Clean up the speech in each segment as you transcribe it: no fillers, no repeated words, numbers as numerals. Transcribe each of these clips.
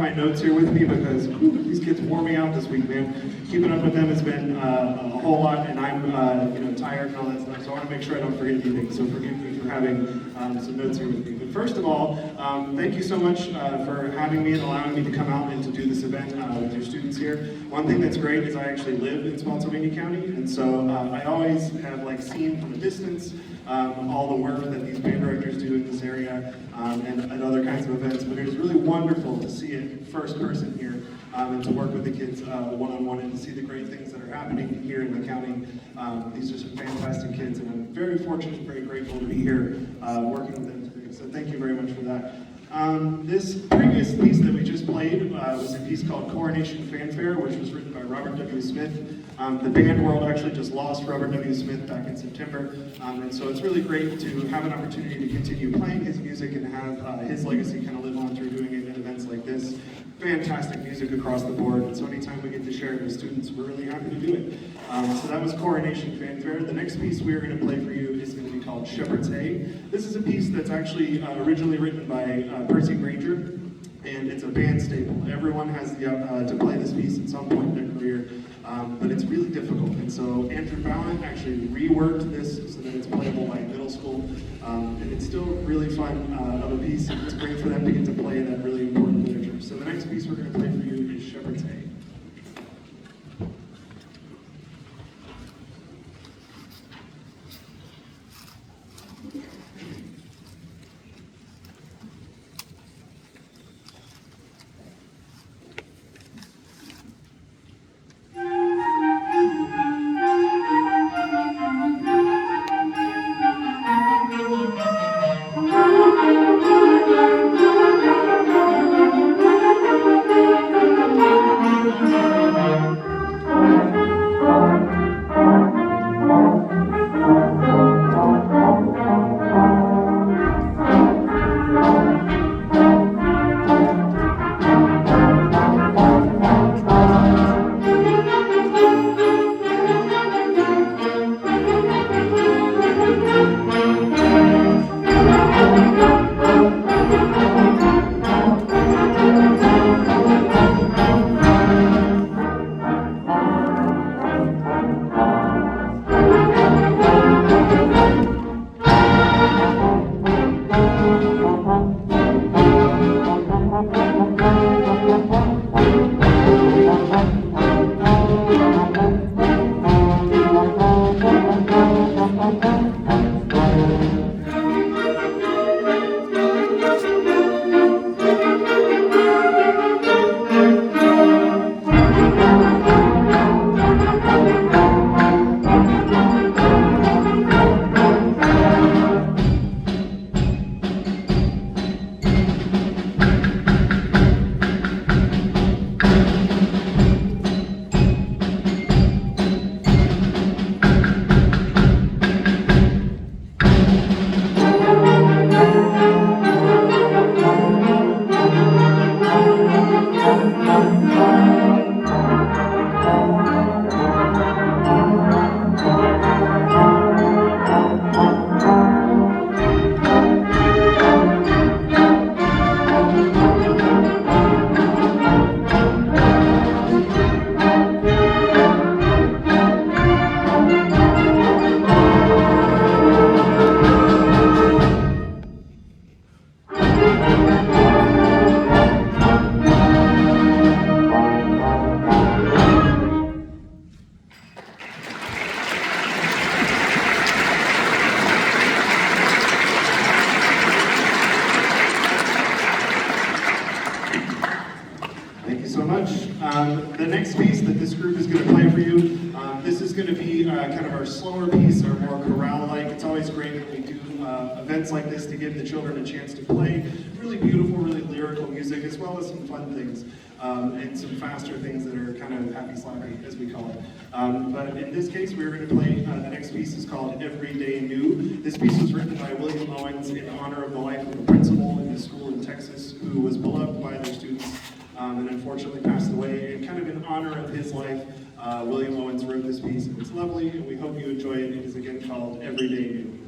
my notes here with me because these kids wore me out this week, man. Keeping up with them has been a whole lot, and I'm tired and all that stuff, so I want to make sure I don't forget anything. So forgive me for having some notes here with me. But first of all, thank you so much for having me and allowing me to come out and to do this event with your students here. One thing that's great is I actually live in Spotsylvania County, and so I always have seen from a distance all the work that these band directors do in this area and other kinds of events, but it is really wonderful to see it first person here and to work with the kids one-on-one and to see the great things that are happening here in the county. These are some fantastic kids, and I'm very fortunate and very grateful to be here working with them today, so thank you very much for that. This previous piece that we just played was a piece called Coronation Fanfare, which was written by Robert W. Smith. The band world actually just lost Robert W. Smith back in September, and so it's really great to have an opportunity to continue playing his music and have his legacy kind of live on through doing it at events like this. Fantastic music across the board, and so anytime we get to share it with students, we're really happy to do it. So that was Coronation Fanfare. The next piece we are going to play for you is going to be called Shepherd's Hay. This is a piece that's actually originally written by Percy Granger, and it's a band staple. Everyone has to play this piece at some point in their career, but it's really difficult. And so Andrew Fallon actually reworked this so that it's playable by middle school, and it's still really fun of a piece. It's great for them to get to play that really important literature. So the next piece we're going to play for you is Shepherd's Hay. The next piece that this group is going to play for you, this is going to be kind of our slower piece, our more chorale-like. It's always great when we do events like this to give the children a chance to play really beautiful, really lyrical music, as well as some fun things and some faster things that are kind of happy-slappy, as we call it. But in this case, we're going to play, the next piece is called Every Day New. This piece was written by William Owens in honor of the life of a principal in a school in Texas who was beloved by their students and unfortunately passed away. And kind of in honor of his life, William Owens wrote this piece, and it's lovely, and we hope you enjoy it. It is again called Every Day New.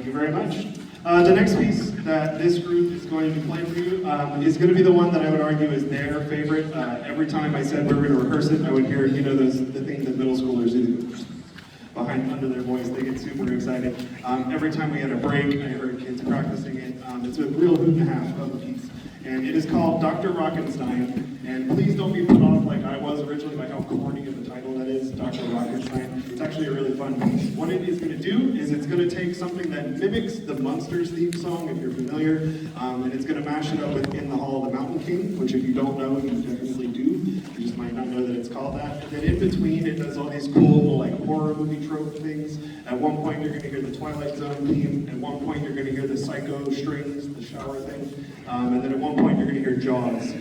Thank you very much. The next piece that this group is going to play for you is going to be the one that I would argue is their favorite. Every time I said we were going to rehearse it, I would hear, you know, the thing that middle schoolers do behind under their voice. They get super excited. Every time we had a break, I heard kids practicing it. It's a real hoot and a half of a piece. And it is called Dr. Rockenstein. And please don't be put off like I was originally by how corny of a title that is, Dr. Rockenstein. It's actually a really fun piece. What it is going to do is it's going to take something that mimics the Munsters theme song, if you're familiar, and it's going to mash it up with In the Hall of the Mountain King, which if you don't know, you definitely do. You just might not know that it's called that. And then in between, it does all these cool like horror movie trope things. At one point, you're going to hear the Twilight Zone theme. At one point, you're going to hear the Psycho strings, the shower thing. And then at one point, you're going to hear Jaws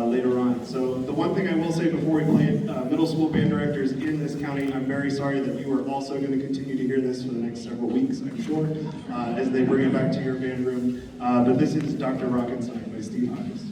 later on. So the one thing I will say before we play it, middle school band directors in this county, I'm very sorry that you are also going to continue to hear this for the next several weeks, I'm sure, as they bring it back to your band room. But this is Dr. Rockenstein by Steve Hodges.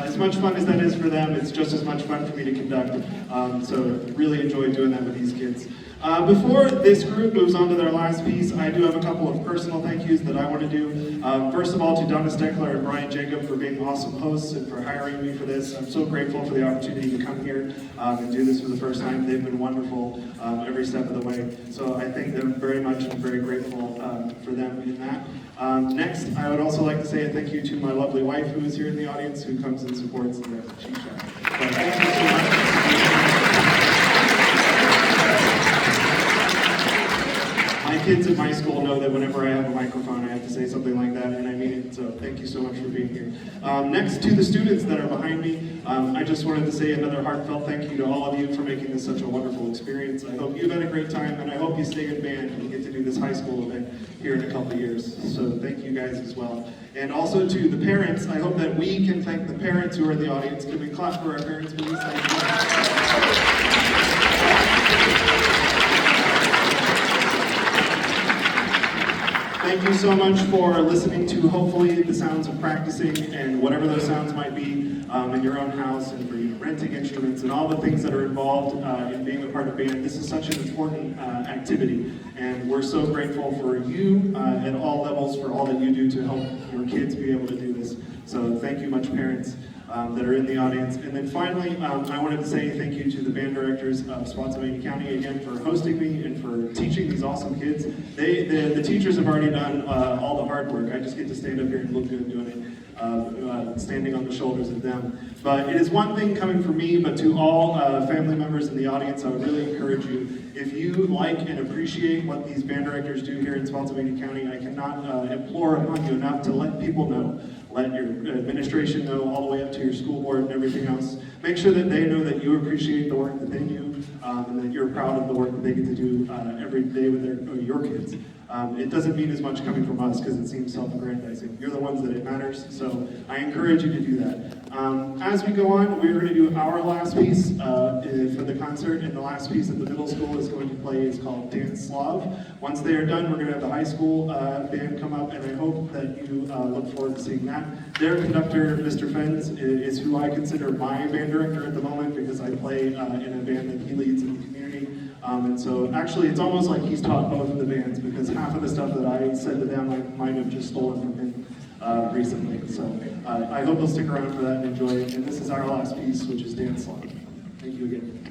As much fun as that is for them, it's just as much fun for me to conduct. So really enjoy doing that with these kids. Before this group moves on to their last piece, I do have a couple of personal thank yous that I want to do. First of all, to Donna Steckler and Brian Jacob for being awesome hosts and for hiring me for this. I'm so grateful for the opportunity to come here and do this for the first time. They've been wonderful every step of the way. So I thank them very much and very grateful for them in that. Next, I would also like to say a thank you to my lovely wife who is here in the audience, who comes and supports the Cheat Chat. So thank you so much. My kids at my school know that whenever I have a microphone, I have to say something like that, and I mean it, so thank you so much for being here. Next, to the students that are behind me, I just wanted to say another heartfelt thank you to all of you for making this such a wonderful experience. I hope you've had a great time, and I hope you stay in band and you get to do this high school event here in a couple of years. So thank you guys as well. And also to the parents, I hope that we can thank the parents who are in the audience. Can we clap for our parents, please? Thank you. Thank you so much for listening to hopefully the sounds of practicing and whatever those sounds might be in your own house, and for renting instruments and all the things that are involved in being a part of band. This is such an important activity, and we're so grateful for you at all levels for all that you do to help your kids be able to do this. So thank you much, parents that are in the audience. And then finally, I wanted to say thank you to the band directors of Spotsylvania County again for hosting me and for teaching these awesome kids. The teachers have already done all the hard work. I just get to stand up here and look good doing it, standing on the shoulders of them. But it is one thing coming from me, but to all family members in the audience, I would really encourage you, if you like and appreciate what these band directors do here in Spotsylvania County, I cannot implore upon you enough to let people know. Let your administration know, all the way up to your school board and everything else. Make sure that they know that you appreciate the work that they do, and that you're proud of the work that they get to do every day with your kids. It doesn't mean as much coming from us because it seems self-aggrandizing. You're the ones that it matters, so I encourage you to do that. As we go on, we're going to do our last piece for the concert, and the last piece that the middle school is going to play is called Dance Slav. Once they are done, we're going to have the high school band come up, and I hope that you look forward to seeing that. Their conductor, Mr. Fens, is who I consider my band director at the moment because I play in a band that he leads in the community. And so actually it's almost like he's taught both of the bands because half of the stuff that I said to them I might have just stolen from him recently. So I hope you'll stick around for that and enjoy it. And this is our last piece, which is Dance Slav. Thank you again.